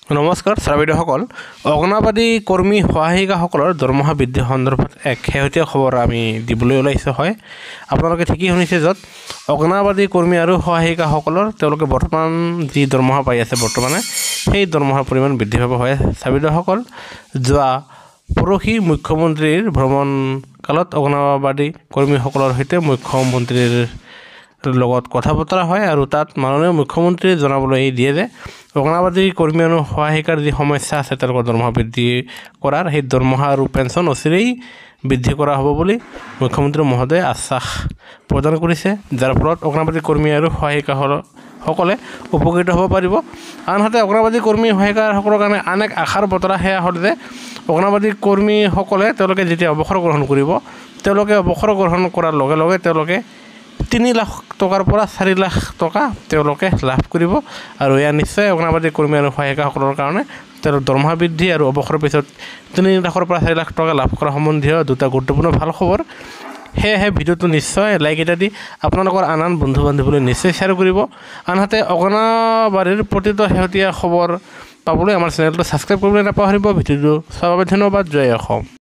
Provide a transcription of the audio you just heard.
নমস্কাৰ শ্ৰোতাসকল অংগনবাড়ী কৰ্মী সহায়িকাসকলৰ দৰমহা বৃদ্ধি সন্দৰ্ভত এক শেহতীয়া খবৰ আমি দিবলৈ ওলাইছো হয় আপোনালোকে ঠিকই শুনিছে যত অংগনবাড়ী কৰ্মী আৰু সহায়িকাসকলৰ তেওঁলোকে বৰ্তমান যি দৰমহা পাই আছে বৰ্তমানে সেই দৰমহাৰ পৰিমাণ বৃদ্ধি পাব হয় শ্ৰোতাসকল যোৱা পৰহি মুখ্যমন্ত্ৰীৰ ভ্ৰমণ কালত অংগনবাড়ী কৰ্মীসকলৰ সৈতে মুখ্যমন্ত্ৰীৰ লগত কথা বতৰা হয় আৰু তাত মাননীয় মুখ্যমন্ত্ৰীয়ে জনাবলৈ দিয়ে যে অংগনবাড়ী কৰ্মী আৰু সহায়িকাৰ যি সমস্যা আছে তেওঁলোকৰ দৰমহা বৃদ্ধি কৰাৰ সেই দৰমহা আৰু পেঞ্চন অচিৰেই বৃদ্ধি কৰা হ'ব বুলি মুখ্যমন্ত্ৰী মহোদয়ে আশ্বাস প্ৰদান কৰিছে যাৰ ফলত অংগনবাড়ী কৰ্মী আৰু সহায়িকাসকলে উপকৃত হ'ব পাৰিব আনহাতে অংগনবাড়ী কৰ্মী সহায়িকাসকলৰ কাৰণে অনেক আশাৰ বতৰা হেয়া হ'ল যে অংগনবাড়ী কৰ্মীসকলে তেওঁলোকে যেতিয়া অৱসৰ গ্ৰহণ কৰিব তেওঁলোকে অৱসৰ গ্ৰহণ কৰাৰ লগে লগে তেওঁলোকে 3 লাখ টকাৰ পৰা 4 লাখ টকা তেওঁলোকে লাভ কৰিব আৰু এয়া নিশ্চয় অংগনবাড়ী কৰ্মী আৰু সহায়িকাসকলৰ কাৰণে তেওঁলোকৰ দৰমহা বৃদ্ধি আৰু অৱসৰৰ পিছত 3 লাখৰ পৰা 4 লাখ টকা লাভ কৰা সম্বন্ধীয় দুটা গুৰুত্বপূৰ্ণ ভাল খবৰ হেহে ভিডিওটো নিশ্চয় লাইক এটা দি আপোনালোকৰ আন বন্ধু বান্ধৱীলৈ নিশ্চয় শ্বেয়াৰ কৰিব আনহাতে অংগনবাড়ীৰ প্ৰতিটো শেহতীয়া খবৰ পাবলৈ আমাৰ চেনেলটো সাবস্ক্ৰাইব কৰিবলৈ নাপাহৰিব ভিডিওটো চাবৰ বাবে ধন্যবাদ জয় অসম